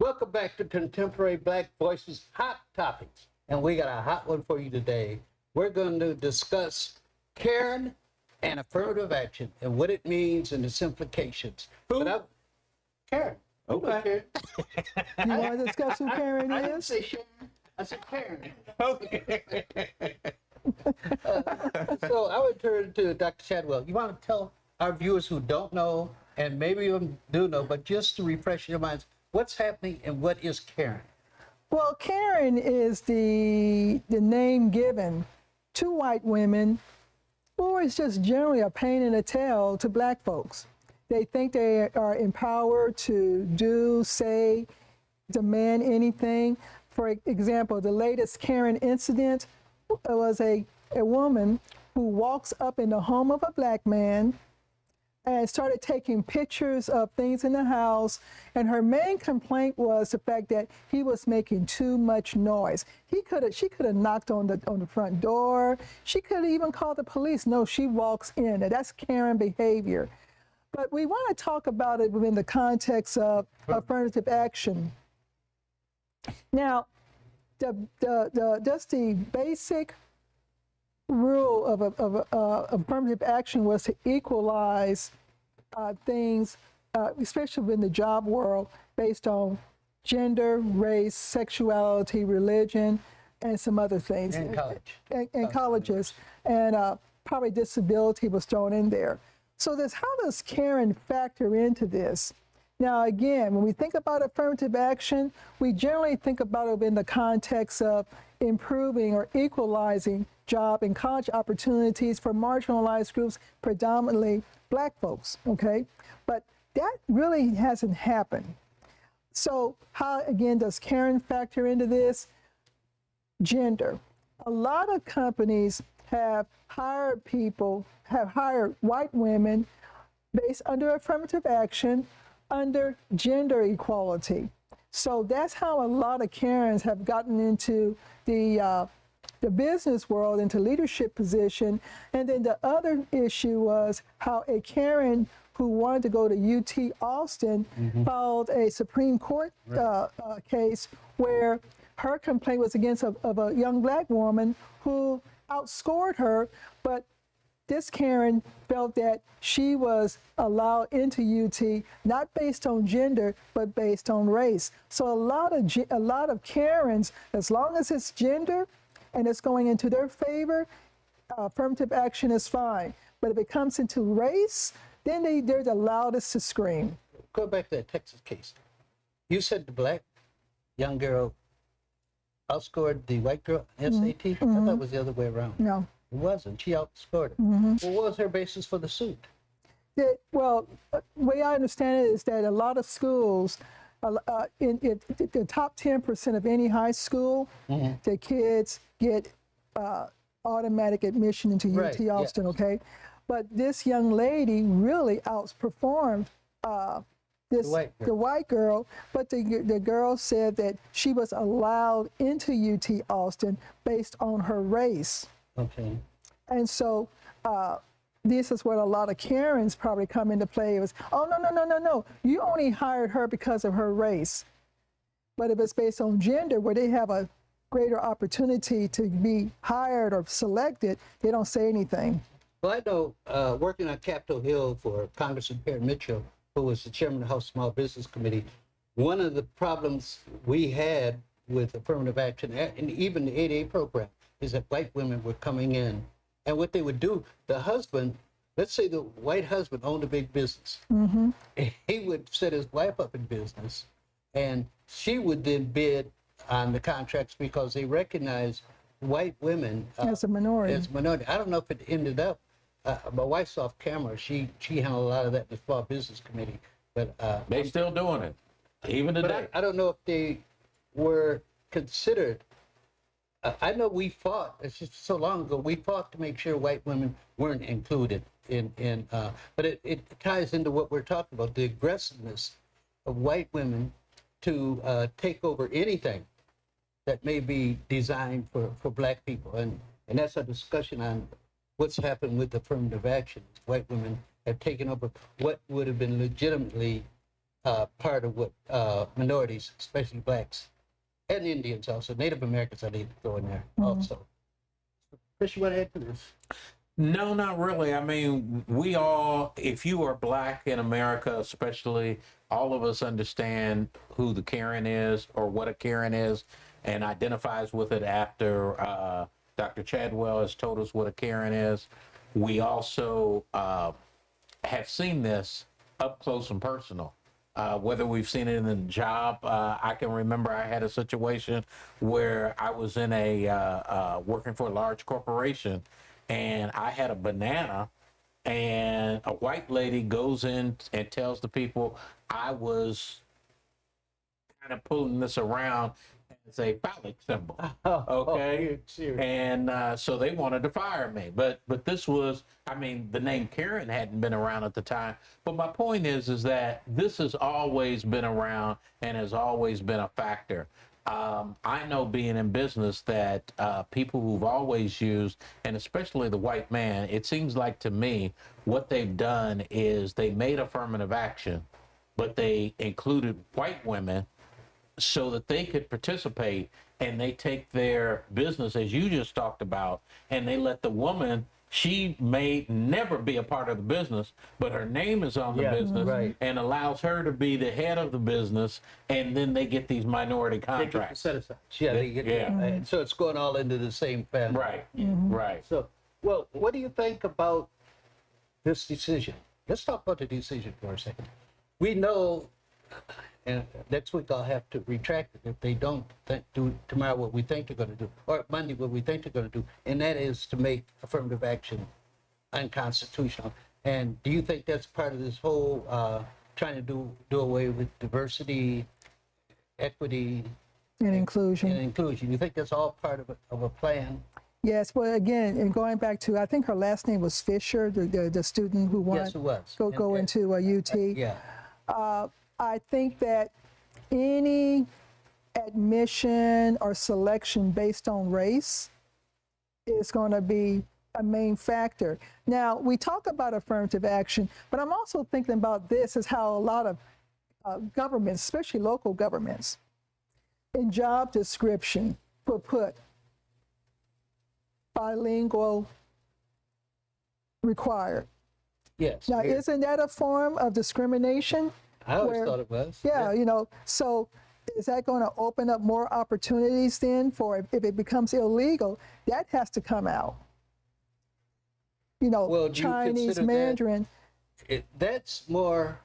Welcome back to Contemporary Black Voices Hot Topics. And we got a hot one for you today. We're going to discuss Karen and affirmative action and what it means and its implications. Karen. Okay. You want to discuss who Karen I didn't is? say Sharon. I said Karen. Okay. So I would turn to Dr. Chadwell. You want to tell our viewers who don't know, and maybe even do know, but just to refresh your minds, what's happening and what is Karen? Well, Karen is the name given to white women, or it's just generally a pain in the tail to black folks. They think they are empowered to do, say, demand anything. For example, the latest Karen incident was a woman who walks up in the home of a black man and started taking pictures of things in the house. And her main complaint was the fact that he was making too much noise. She could have knocked on the front door. She could have even called the police. No, she walks in. And that's Karen behavior. But we want to talk about it within the context of affirmative action. Now, just the basic rule of affirmative action was to equalize things, especially in the job world, based on gender, race, sexuality, religion, and some other things. And college. And colleges. And probably disability was thrown in there. So how does Karen factor into this? Now, again, when we think about affirmative action, we generally think about it in the context of improving or equalizing job and college opportunities for marginalized groups, predominantly black folks, okay? But that really hasn't happened. So how, again, does Karen factor into this? Gender. A lot of companies have hired white women based under affirmative action, under gender equality. So that's how a lot of Karens have gotten into the business world, into leadership position. And then the other issue was how a Karen who wanted to go to UT Austin filed a Supreme Court case where her complaint was against of a young black woman who outscored her, but this Karen felt that she was allowed into UT not based on gender, but based on race. So a lot of Karens, as long as it's gender and it's going into their favor, affirmative action is fine. But if it comes into race, then they're the loudest to scream. Go back to that Texas case. You said the black young girl outscored the white girl SAT? I thought it was the other way around. No. It wasn't. She outscored her. Well, what was her basis for the suit? Well, the way I understand it is that a lot of schools, in the top 10% of any high school, the kids get automatic admission into UT Austin, okay? But this young lady really outperformed the white girl, but the girl said that she was allowed into UT Austin based on her race. Okay. And so this is what a lot of Karens probably come into play. It was, oh, no. You only hired her because of her race. But if it's based on gender, where they have a greater opportunity to be hired or selected, they don't say anything. Well, I know working on Capitol Hill for Congressman Perry Mitchell, who was the chairman of the House Small Business Committee, one of the problems we had with affirmative action and even the 8A program is that white women were coming in, and what they would do, the husband, let's say the white husband owned a big business. He would set his wife up in business, and she would then bid on the contracts because they recognized white women as a minority. I don't know if it ended up. My wife's off camera. She handled a lot of that in the Small Business Committee, but they still doing it, even today. But I don't know if they were considered. I know we fought. It's just so long ago. We fought to make sure white women weren't included in. But it ties into what we're talking about: the aggressiveness of white women to take over anything that may be designed for black people, and that's a discussion on what's happened with affirmative action. White women have taken over what would have been legitimately part of what minorities, especially blacks and Indians also, Native Americans I need to throw in there also. Chris, you want to add to this? No, not really. I mean, we all, if you are black in America, especially, all of us understand who the Karen is or what a Karen is and identifies with it after Dr. Chadwell has told us what a Karen is. We also have seen this up close and personal. Whether we've seen it in the job, I can remember I had a situation where I was in a working for a large corporation, and I had a banana, and a white lady goes in and tells the people I was kind of pulling this around as a phallic symbol. Okay. Serious. And so they wanted to fire me. But this was, I mean, the name Karen hadn't been around at the time. But my point is that this has always been around and has always been a factor. I know, being in business, that people who've always used, and especially the white man, it seems like to me what they've done is they made affirmative action, but they included white women so that they could participate, and they take their business, as you just talked about, and they let the woman, she may never be a part of the business, but her name is on the business, right. and allows her to be the head of the business, and then they get these minority They get the contracts. set aside. Yeah, they get and so it's going all into the same family. Right, right. So, well, what do you think about this decision? Let's talk about the decision for a second. We know, and next week I'll have to retract it if they don't do tomorrow what we think they're going to do, or Monday what we think they're going to do, and that is to make affirmative action unconstitutional. And do you think that's part of this whole trying to do away with diversity, equity, And inclusion. and inclusion? You think that's all part of a plan? Yes, well, again, and going back to, I think her last name was Fisher, the student who wanted Yes, it was. go into a UT. Yeah. I think that any admission or selection based on race is going to be a main factor. Now, we talk about affirmative action, but I'm also thinking about this as how a lot of governments, especially local governments, in job description put bilingual required. Yes. Now, here. isn't that a form of discrimination? I always where- thought it was. Yeah, you know, so is that going to open up more opportunities then for if it becomes illegal, that has to come out. You know, Well, do you Chinese, consider that- Mandarin. That's more,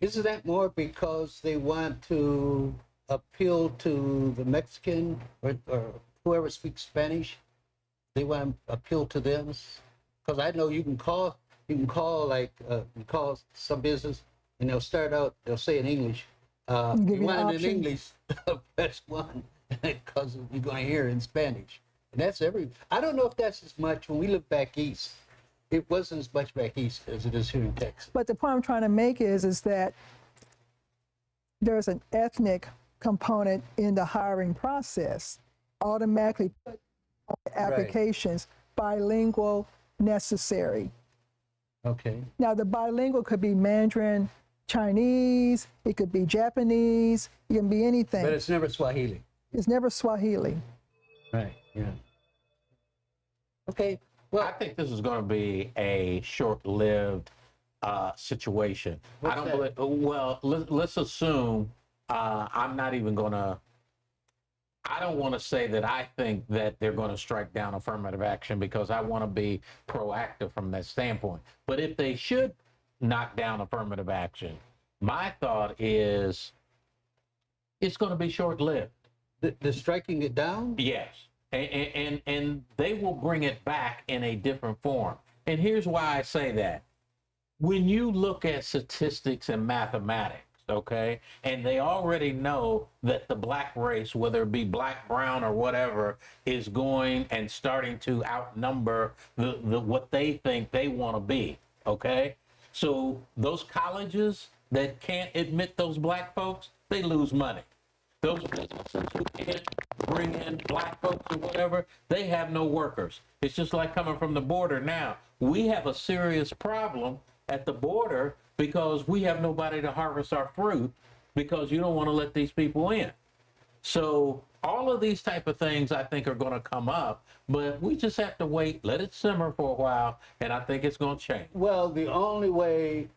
isn't that more because they want to appeal to the Mexican or whoever speaks Spanish? They want to appeal to them? Because I know you can call like, you call some business and they'll start out, they'll say in English, Give you you want an it in option. English, press 1, because you're going to hear it in Spanish. And that's I don't know if that's as much, when we live back east, it wasn't as much back east as it is here in Texas. But the point I'm trying to make is that there's an ethnic component in the hiring process. Automatically put on the applications, bilingual necessary. Okay. Now, the bilingual could be Mandarin, Chinese, it could be Japanese, it can be anything. But it's never Swahili. It's never Swahili. Right, yeah. Okay, well, I think this is going to be a short-lived situation. What's I don't that? believe. Well, let's assume I'm not even going to. I don't want to say that I think that they're going to strike down affirmative action because I want to be proactive from that standpoint. But if they should knock down affirmative action, my thought is it's going to be short-lived. the striking it down? Yes. And they will bring it back in a different form. And here's why I say that. When you look at statistics and mathematics, okay, and they already know that the black race, whether it be black, brown, or whatever, is going and starting to outnumber the what they think they want to be, okay? So those colleges that can't admit those black folks, they lose money. Those businesses who can't bring in black folks or whatever, they have no workers. It's just like coming from the border now. We have a serious problem at the border because we have nobody to harvest our fruit because you don't want to let these people in. So all of these type of things I think are going to come up, but we just have to wait, let it simmer for a while, and I think it's going to change. Well, the only way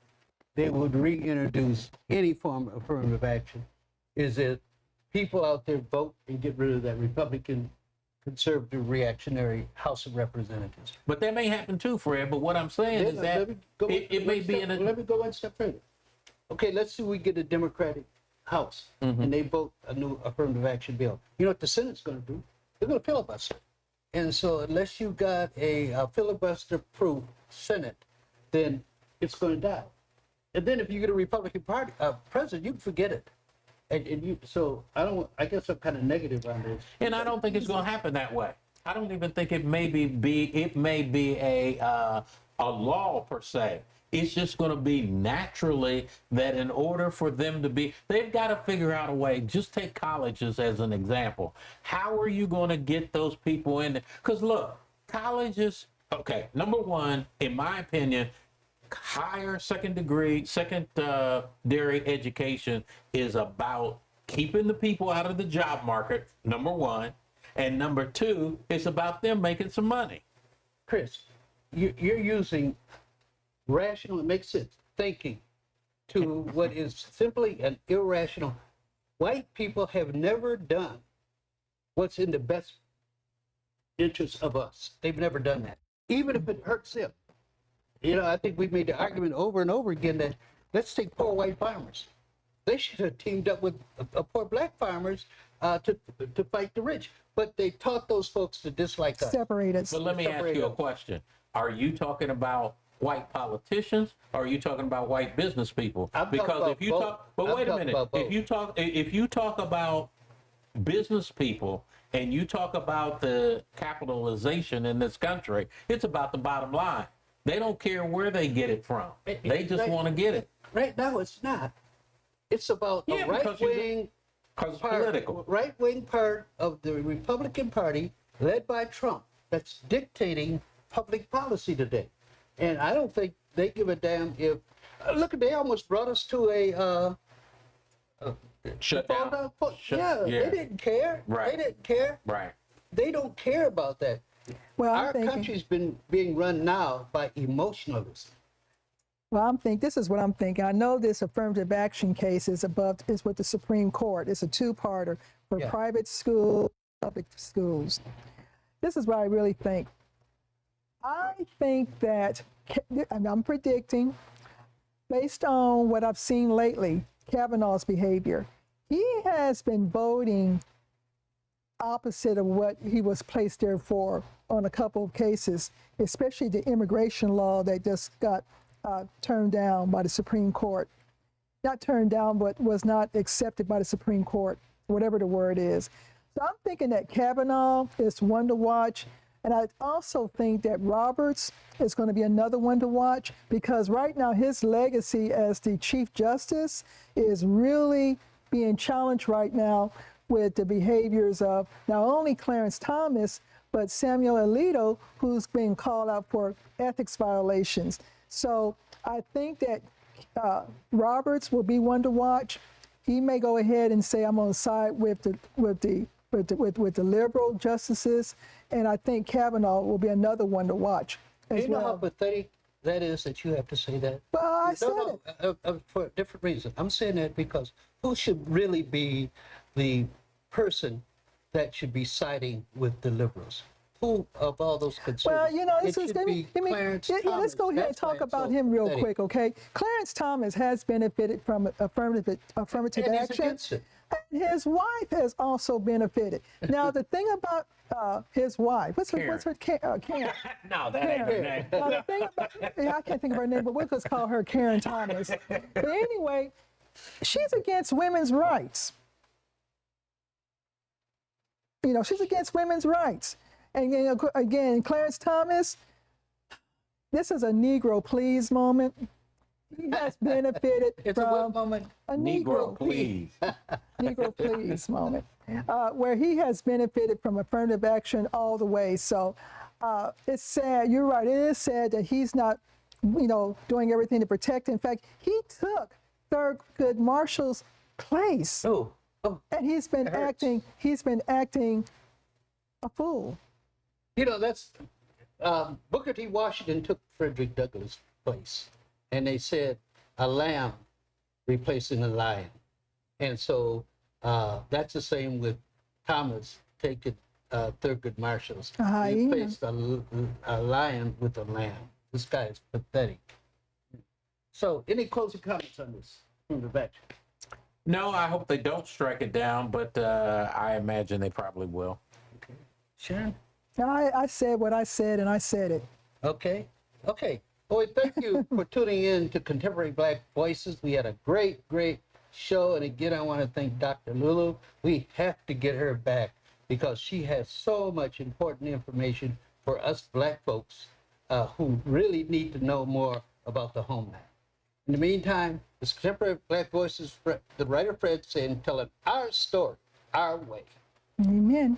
they would reintroduce any form of affirmative action is if people out there vote and get rid of that Republican, conservative, reactionary House of Representatives. But that may happen too, Fred. But what I'm saying is that it may be in a... Let me go one step further. Okay, let's say we get a Democratic House and they vote a new affirmative action bill. You know what the Senate's going to do? They're going to filibuster. And so unless you got a filibuster-proof Senate, then it's going to die. And then if you get a Republican Party president, you can forget it. So I guess I'm kind of negative on this. And I don't think it's going to happen that way. I don't even think it may be a law per se. It's just going to be naturally that in order for them to be, they've got to figure out a way. Just take colleges as an example. How are you going to get those people in there? Because look, colleges, okay, number one, in my opinion, higher secondary education is about keeping the people out of the job market, number one. And number two, it's about them making some money. Chris, you're using rational, it makes sense, thinking to what is simply an irrational. White people have never done what's in the best interest of us. They've never done that, even if it hurts them. You know, I think we've made the argument over and over again that let's take poor white farmers. They should have teamed up with poor black farmers to fight the rich. But they taught those folks to dislike us. Separate us. But let me ask you a question. Are you talking about white politicians or are you talking about white business people? Because if you talk, but wait a minute, if you talk about business people and you talk about the capitalization in this country, it's about the bottom line. They don't care where they get it from. They just want to get it. Right now, it's not. It's about a right-wing political. Right-wing part of the Republican Party led by Trump that's dictating public policy today. And I don't think they give a damn if, look, they almost brought us to a shutdown. Yeah, they didn't care. Right. They didn't care. Right. They don't care about that. Well, Our country's being run now by emotionalism. Well, this is what I'm thinking. I know this affirmative action case is with the Supreme Court. It's a two-parter for private schools, public schools. This is what I really think. I think that, I'm predicting, based on what I've seen lately, Kavanaugh's behavior, he has been voting opposite of what he was placed there for on a couple of cases, especially the immigration law that just got turned down by the Supreme Court. Not turned down, but was not accepted by the Supreme Court, whatever the word is. So I'm thinking that Kavanaugh is one to watch. And I also think that Roberts is going to be another one to watch because right now his legacy as the Chief Justice is really being challenged right now with the behaviors of not only Clarence Thomas, but Samuel Alito, who's being called out for ethics violations. So I think that Roberts will be one to watch. He may go ahead and say, I'm on side with the liberal justices, and I think Kavanaugh will be another one to watch. Do you know how pathetic that is that you have to say that? Well, I said it. For a different reason. I'm saying that because who should really be the person that should be siding with the liberals? Who of all those conservatives? Well, you know, let's go ahead and talk about him real quick, okay? Clarence Thomas has benefited from affirmative action. And his wife has also benefited. Now, the thing about his wife, what's her Karen? No, that ain't her name. Now, the thing about, I can't think of her name, but we'll just call her Karen Thomas. But anyway, she's against women's rights. You know, she's against women's rights. And then, again, Clarence Thomas, this is a Negro please moment. He has benefited from a what moment? A Negro please. Negro please moment, where he has benefited from affirmative action all the way. So it's sad. You're right. It is sad that he's not doing everything to protect. In fact, he took Thurgood Marshall's place, Oh, and he's been it hurts. acting a fool. That's Booker T. Washington took Frederick Douglass' place, and they said a lamb replacing a lion, and so that's the same with Thomas taking Thurgood Marshall's. A hyena. He replaced a lion with a lamb. This guy is pathetic. So, any closing comments on this from the back? No, I hope they don't strike it down, but I imagine they probably will. Okay, Sharon. I said what I said, and I said it. Okay. Boy, thank you for tuning in to Contemporary Black Voices. We had a great show. And again, I want to thank Dr. Lulu. We have to get her back because she has so much important information for us Black folks who really need to know more about the homeland. In the meantime, this Contemporary Black Voices, the writer Fred saying, telling our story, our way. Amen.